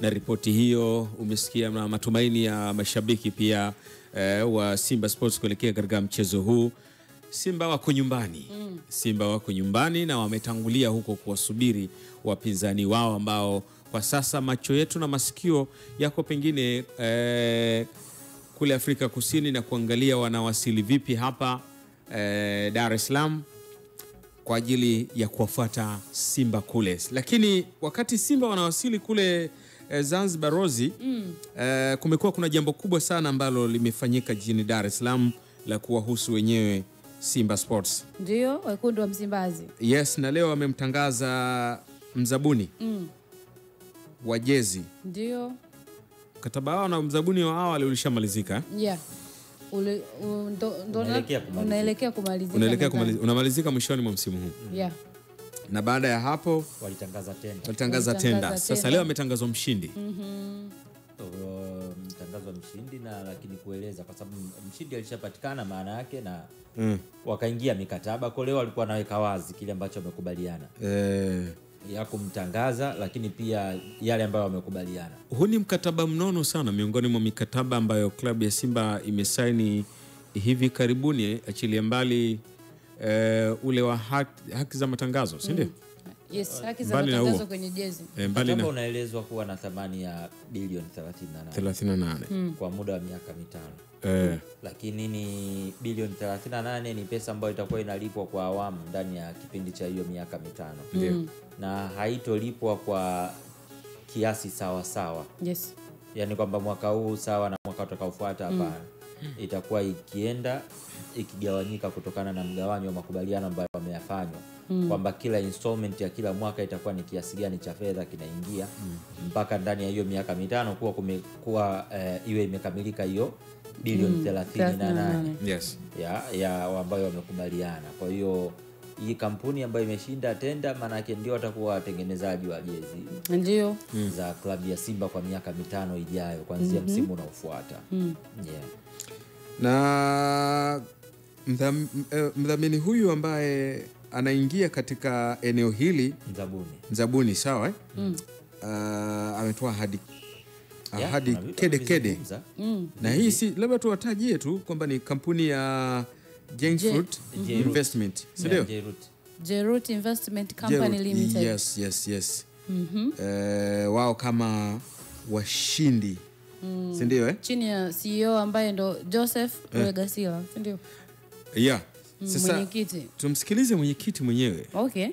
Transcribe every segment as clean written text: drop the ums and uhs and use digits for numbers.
na ripoti hiyo. Umesikia na matumaini ya mashabiki pia wa Simba Sports kuelekea katika mchezo huu. Simba wako nyumbani. Simba wako nyumbani na wametangulia huko kuwasubiri wapinzani wao ambao kwa sasa macho yetu na masikio yako pengine kule Afrika Kusini na kuangalia wanawasili vipi hapa Dar es Salaam kwa ajili ya kuwafuata Simba kule. Lakini wakati Simba wanawasili kule Zanzibar Rozi, kumekuwa kuna jambo kubwa sana ambalo limefanyika jijini Dar es Salaam la kuwahusu wenyewe Simba Sports. Ndio, wekundu wa Msimbazi. Yes, na leo wamemtangaza mzabuni wa jezi. Ndio. Mkataba wao na mzabuni wa awali ulishamalizika. Yeah. Unaelekea kumalizika. Unamalizika mwishoni mwa msimu huu. Yeah. Na baada ya hapo walitangaza tenda. Sasa leo ametangazwa mshindi. Mtangazwa mshindi na lakini kueleza kwa sababu mshindi alishapatikana maana yake na wakaingia mikataba. Kwa leo walikuwa naweka wazi kile ambacho wamekubaliana. Ya kumtangaza lakini pia yale ambayo wamekubaliana. Huu ni mkataba mnono sana miongoni mwa mikataba ambayo klabu ya Simba imesaini hivi karibuni, achilia mbali ule wa haki za matangazo, si ndio? Yes, haki za matangazo kwenye jezi. Mkataba unaelezwa kuwa na thamani ya bilioni 38 kwa muda wa miaka 5. Lakini ni bilioni 38 ni pesa ambayo itakuwa inalipwa kwa awamu ndani ya kipindi cha hiyo miaka 5. Na haitolipwa kwa kiasi sawa sawa. Yes. Yaani kwamba mwaka huu sawa na mwaka utakaofuata, hapana. Itakuwa ikienda ikigawanyika kutokana na mgawanyo wa makubaliano ambayo wameyafanywa. Kwamba kila installment ya kila mwaka itakuwa ni kiasi gani cha fedha kinaingia mpaka ndani ya hiyo miaka 5 kuwa iwe imekamilika hiyo bilioni 38. Yes. Ya ambayo wamekubaliana. Kwa hiyo hii kampuni ambayo imeshinda tenda maana yake ndio watakuwa watengenezaji wa jezi. Ndio. Za klabu ya Simba kwa miaka 5 ijayo kuanzia msimu unaofuata. Na mdhamini huyu ambaye anaingia katika eneo hili mzabuni sawa ametoa ahadi kede. Na hii si labda tuwatajie tu kwamba ni kampuni ya Jengfruit Investment, si ndio? Jerut Investment Company Limited. Yes. Wao kama washindi, si ndio chini ya CEO ambaye ndo Joseph Regasila, si ndio? Yeah. Sasa mwenyekiti, tumsikilize mwenyekiti mwenyewe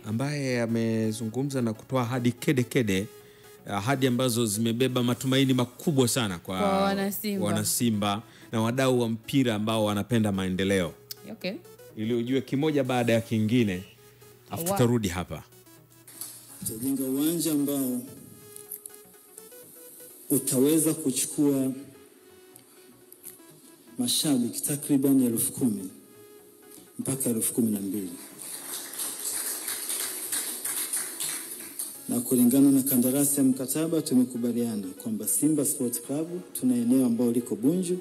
ambaye amezungumza na kutoa ahadi kede, ahadi ambazo zimebeba matumaini makubwa sana kwa wanasimba na wadau wa mpira ambao wanapenda maendeleo. Ili ujue kimoja baada ya kingine, afu tutarudi hapa. Tutajenga uwanja ambao utaweza kuchukua mashabiki takriban 10,000 mpaka 12,000. Na kulingana na kandarasi ya mkataba tumekubaliana kwamba Simba Sports Club tuna eneo ambalo liko Bunju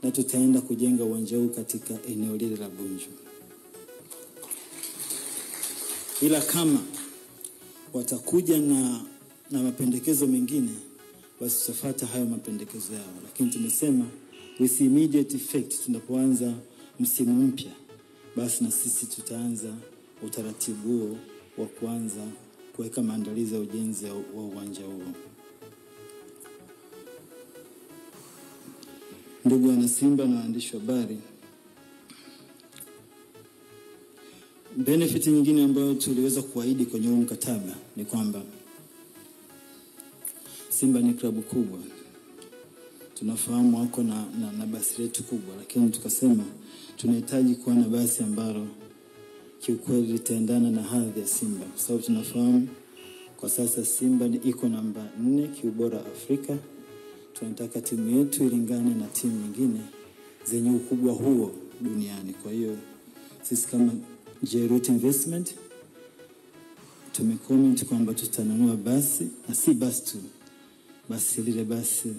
na tutaenda kujenga uwanja huu katika eneo lile la Bunju. Ila kama watakuja na mapendekezo mengine, basi tutafuata hayo mapendekezo yao. Lakini tumesema with immediate effect, tunapoanza msimu mpya, basi na sisi tutaanza utaratibu huo wa kuanza kuweka maandalizi ya ujenzi wa uwanja huo. Ndugu wana Simba na waandishi wa habari, benefit nyingine ambayo tuliweza kuahidi kwenye huu mkataba ni kwamba Simba ni klabu kubwa. Tunafahamu wako na basi letu kubwa, lakini tukasema tunahitaji kuwa na basi ambalo kiukweli litaendana na hadhi ya Simba. Kwa sababu tunafahamu kwa sasa Simba iko namba 4 kiubora Afrika. Tunataka timu yetu ilingane na timu nyingine zenye ukubwa huo duniani. Kwa hiyo sisi kama Jerut Investment tumecomment kwamba tutanunua basi, na si basi tu, basi lile basi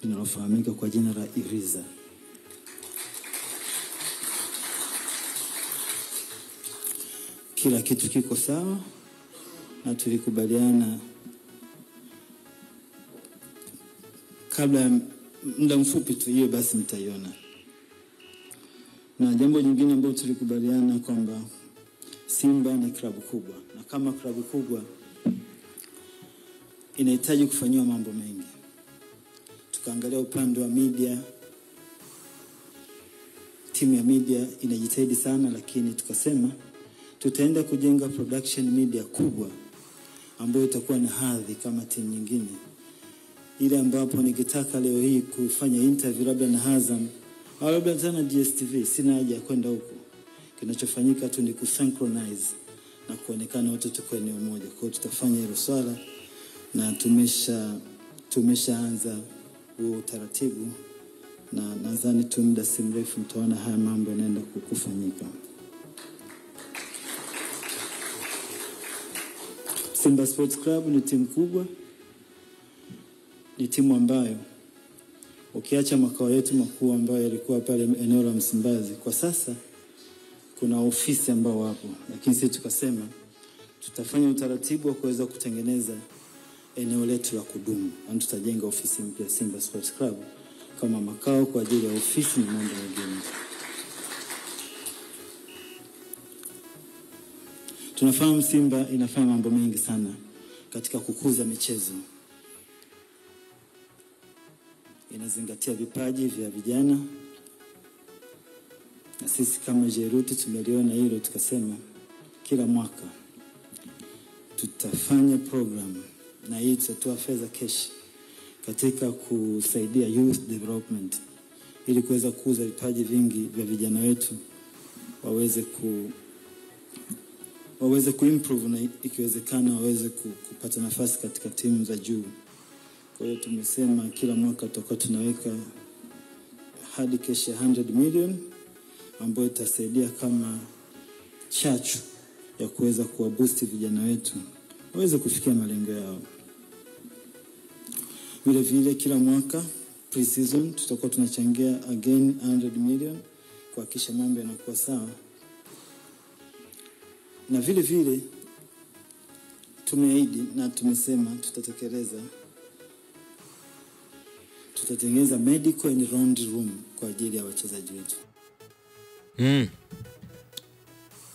linalofahamika kwa jina la Iriza. Kila kitu kiko sawa na tulikubaliana kabla ya muda mfupi tu hiyo basi mtaiona. Na jambo jingine ambalo tulikubaliana kwamba Simba ni klabu kubwa, na kama klabu kubwa inahitaji kufanyiwa mambo mengi. Tukaangalia upande wa media, timu ya media inajitahidi sana, lakini tukasema tutaenda kujenga production media kubwa ambayo itakuwa na hadhi kama timu nyingine, ile ambapo nikitaka leo hii kufanya interview labda na Azam au labda tena DStv, sina haja ya kwenda huko. Kinachofanyika tu ni kusynchronize na kuonekana wote tuko eneo moja. Kwa hiyo tutafanya hilo swala na tumeshaanza huo utaratibu, na nadhani tu muda si mrefu mtaona haya mambo yanaenda kufanyika. Simba Sports Club ni timu kubwa, ni timu ambayo ukiacha makao yetu makuu ambayo yalikuwa pale eneo la Msimbazi, kwa sasa kuna ofisi ambao wapo, lakini sisi tukasema tutafanya utaratibu wa kuweza kutengeneza eneo letu la kudumu, na tutajenga ofisi mpya Simba Sports Club kama makao kwa ajili ya ofisi na mambo mengine. Tunafahamu Simba inafanya mambo mengi sana katika kukuza michezo. Inazingatia vipaji vya vijana, na sisi kama Jeruti tumeliona hilo, tukasema kila mwaka tutafanya program, na hii tutatoa fedha cash katika kusaidia youth development, ili kuweza kukuza vipaji vingi vya vijana wetu waweze kuimprove, na ikiwezekana waweze kupata nafasi katika timu za juu. Kwa hiyo tumesema kila mwaka tutakuwa tunaweka hadi cash ya 100 million ambayo itasaidia kama chachu ya kuweza kuwaboost vijana wetu waweze kufikia malengo yao. Vile vile kila mwaka pre-season tutakuwa tunachangia again 100 million kuhakikisha mambo yanakuwa sawa. Na vile vile tumeahidi na tumesema tutatekeleza, tutatengeneza medical and round room kwa ajili ya wachezaji wetu.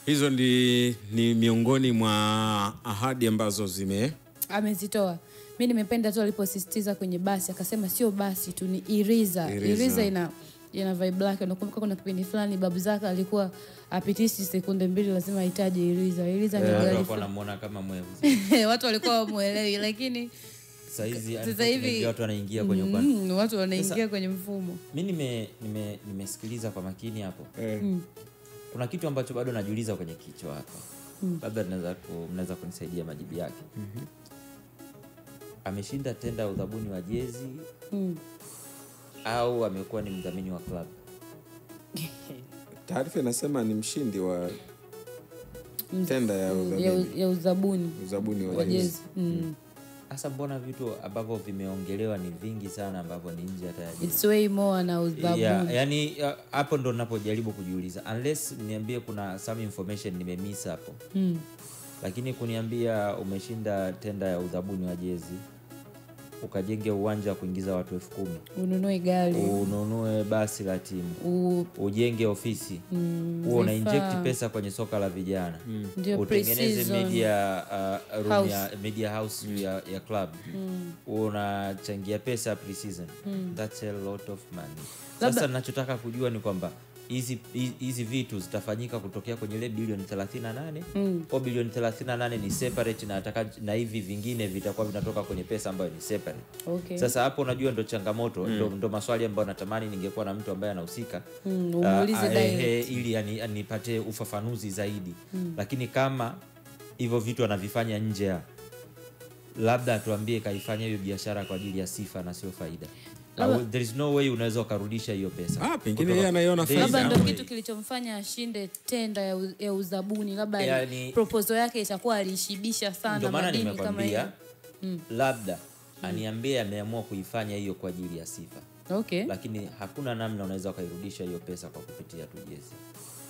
Hizo ni miongoni mwa ahadi ambazo amezitoa. Mimi nimependa tu aliposisitiza kwenye basi, akasema sio basi tu, ni Iriza ina vibe lake. Unakumbuka kuna kipindi fulani Babu Zaka alikuwa apitishi sekunde 2 lazima ahitaji Iriza ni gari. Watu wanamuona kama mwevu. Watu walikuwa wamuelewi, lakini sasa hivi watu wanaingia kwenye upande. Watu wanaingia kwenye mfumo. Mimi nimesikiliza kwa makini hapo. Kuna kitu ambacho bado najiuliza kwenye kichwa hapa. Labda mnaweza kunisaidia majibu yake. Ameshinda tenda ya udhabuni wa jezi au amekuwa ni mdhamini wa club? Taarifa inasema ni mshindi wa tenda ya udhabuni wa jezi. Sasa mbona vitu ambavyo vimeongelewa ni vingi sana ambavyo ni nje hata ya jezi? It's way more na udhabuni. Yani hapo ndo ninapojaribu kujiuliza, unless niambie kuna some information nimemiss hapo. Lakini kuniambia umeshinda tenda ya udhabuni wa jezi, ukajenge uwanja wa kuingiza watu 10,000, ununue gari, ununue basi la timu, ujenge ofisi, una inject pesa kwenye soka la vijana, utengeneze media house ya club, unachangia pesa pre-season. That's a lot of money. Sasa ninachotaka kujua ni kwamba hizi vitu zitafanyika kutokea kwenye ile bilioni 38 au bilioni 38 ni separate, na hivi vingine vitakuwa vinatoka kwenye pesa ambayo ni separate. Okay. Sasa hapo unajua ndo changamoto, ndo maswali ambayo natamani ningekuwa na mtu ambaye anahusika ili anipate ufafanuzi zaidi. Lakini kama hivyo vitu anavifanya nje, labda atuambie kaifanya hiyo biashara kwa ajili ya sifa na sio faida. There is no way unaweza kurudisha hiyo pesa. Pengine yeye anaiona faida. Labda ndio kitu kilichomfanya ashinde tenda ya udhabuni, labda proposal yake itakuwa alishibisha sana madini kama hiyo. Labda aniambie ameamua kuifanya hiyo kwa ajili ya sifa. Okay. Lakini hakuna namna unaweza kairudisha hiyo pesa kwa kupitia tu jezi.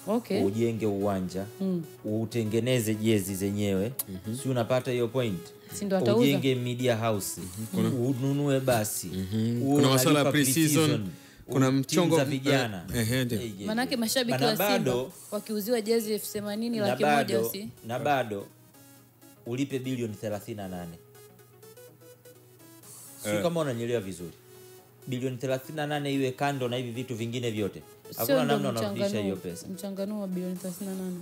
Okay. ujenge uwanja, utengeneze jezi zenyewe, si unapata hiyo point? Si ndo atauza? Ujenge media house, ununue basi, kuna masuala ya pre-season, kuna mchongo za vijana. Manake mashabiki wa Simba wakiuziwa jezi 80,000 laki moja usi. Na bado ulipe bilioni 38. Sio kama unanielewa vizuri. Bilioni 38 iwe kando na hivi vitu vingine vyote. Hakuna namna unarudisha hiyo pesa. Mchanganuo wa bilioni 38.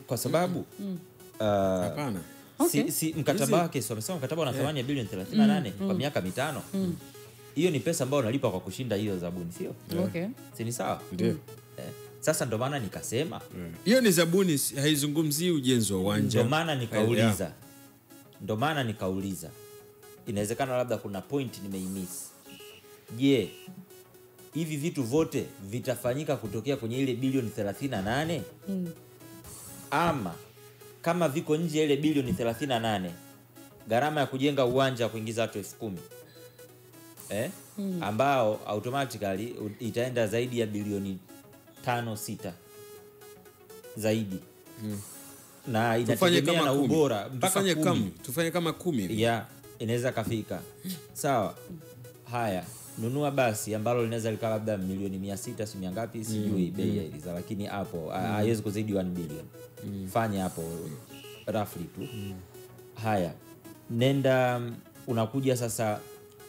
Kwa sababu hapana. Si mkataba wake, so wamesema mkataba una thamani ya bilioni 38 kwa miaka 5. Hiyo ni pesa ambayo unalipa kwa kushinda hiyo zabuni, sio? Okay. Si ni sawa? Ndio. Sasa ndo maana nikasema hiyo ni zabuni, haizungumzii ujenzi wa uwanja. Ndo maana nikauliza. Inawezekana labda kuna point nimeimiss. Je, hivi vitu vote vitafanyika kutokea kwenye ile bilioni 38? Ama kama viko nje ile bilioni 38, gharama ya kujenga uwanja kuingiza watu 10,000 ambao automatically itaenda zaidi ya bilioni 5-6 zaidi. Na inategemea na ubora mpaka 10. Tufanye kama 10. Yeah, inaweza kafika. Sawa. Haya, nunua basi ambalo linaweza lika labda milioni 600 si ngapi sijui bei hizo, lakini hapo haiwezi kuzidi 1 bilioni. Fanya hapo roughly tu. Haya, nenda unakuja sasa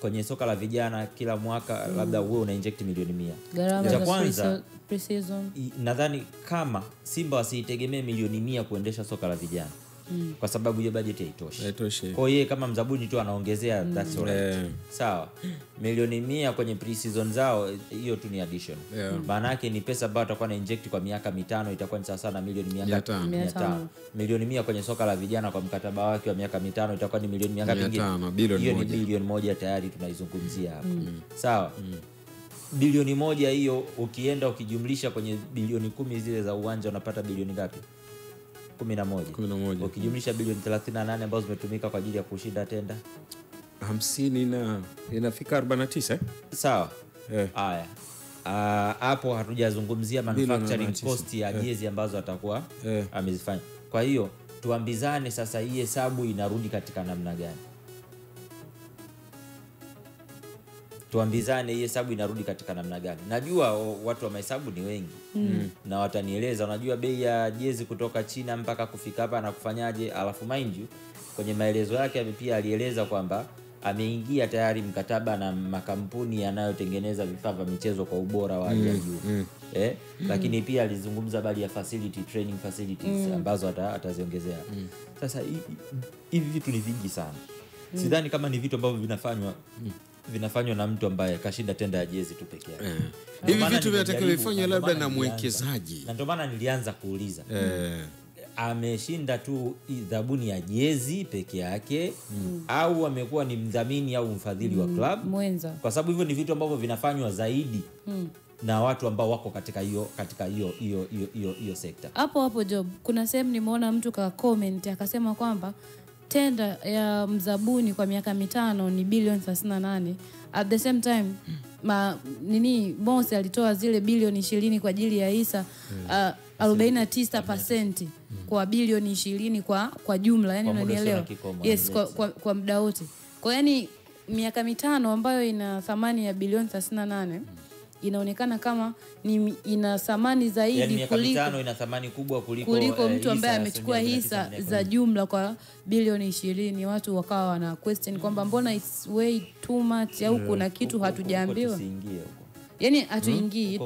kwenye soka la vijana kila mwaka labda wewe una inject milioni 100. Gharama Cha kwanza pre-season. Nadhani kama Simba wasitegemee milioni 100 kuendesha soka la vijana. Kwa sababu hiyo budget haitoshi. Kwa hiyo kama mzabuni tu anaongezea, that's alright. Sawa. Milioni 100 kwenye pre-season zao, hiyo tu ni addition. Maana yake ni pesa ambayo atakuwa na inject kwa miaka 5, itakuwa ni sawa na milioni 500. Milioni 100 kwenye soka la vijana kwa mkataba wake wa miaka 5 itakuwa ni milioni ngapi nyingine? Hiyo ni bilioni 1 tayari tunaizungumzia hapa. Sawa. Bilioni 1 hiyo ukienda ukijumlisha kwenye bilioni 10 zile za uwanja unapata bilioni ngapi? 11. Ukijumlisha bilioni 38 ambazo zimetumika kwa ajili ya kushinda tenda 50 na inafika 49. Sawa. Haya. Hapo hatujazungumzia manufacturing cost ya jezi ambazo atakuwa amezifanya. Kwa hiyo tuambizane sasa, hii hesabu inarudi katika namna gani? Najua watu wa mahesabu ni wengi na watanieleza, unajua bei ya jezi kutoka China mpaka kufika hapa na kufanyaje. Alafu mind you, kwenye maelezo yake pia alieleza kwamba ameingia tayari mkataba na makampuni yanayotengeneza vifaa vya michezo kwa ubora wa hali ya juu. Lakini pia alizungumza bali ya training facilities ambazo ataziongezea. Sasa hivi vitu ni vingi sana. Sidhani kama ni vitu ambavyo vinafanywa na mtu ambaye kashinda tenda ya jezi tu peke yake. Hivi vitu vinatakiwa vifanywe labda na mwekezaji. Na ndio maana nilianza kuuliza. Ameshinda tu dhabuni ya jezi peke yake au amekuwa ni mdhamini au mfadhili wa club mwenza? Kwa sababu hivyo ni vitu ambavyo vinafanywa zaidi na watu ambao wako katika hiyo sekta. Hapo Job, kuna sehemu nimeona mtu ka comment akasema kwamba tenda ya mzabuni kwa miaka 5 ni bilioni 38. At the same time Bonse alitoa zile bilioni 20 kwa ajili ya Isa, 49% kwa bilioni 20 kwa jumla, yani unanielewa? Yes, kwa muda wote. Kwa yani miaka 5 ambayo ina thamani ya bilioni 38 inaonekana kama ni ina thamani zaidi, yani miaka 5 ina thamani kubwa kuliko mtu ambaye amechukua hisa za jumla kwa bilioni 20. Watu wakawa wana question kwamba mbona it's way too much au kuna kitu hatujaambiwa. Yani hatuingii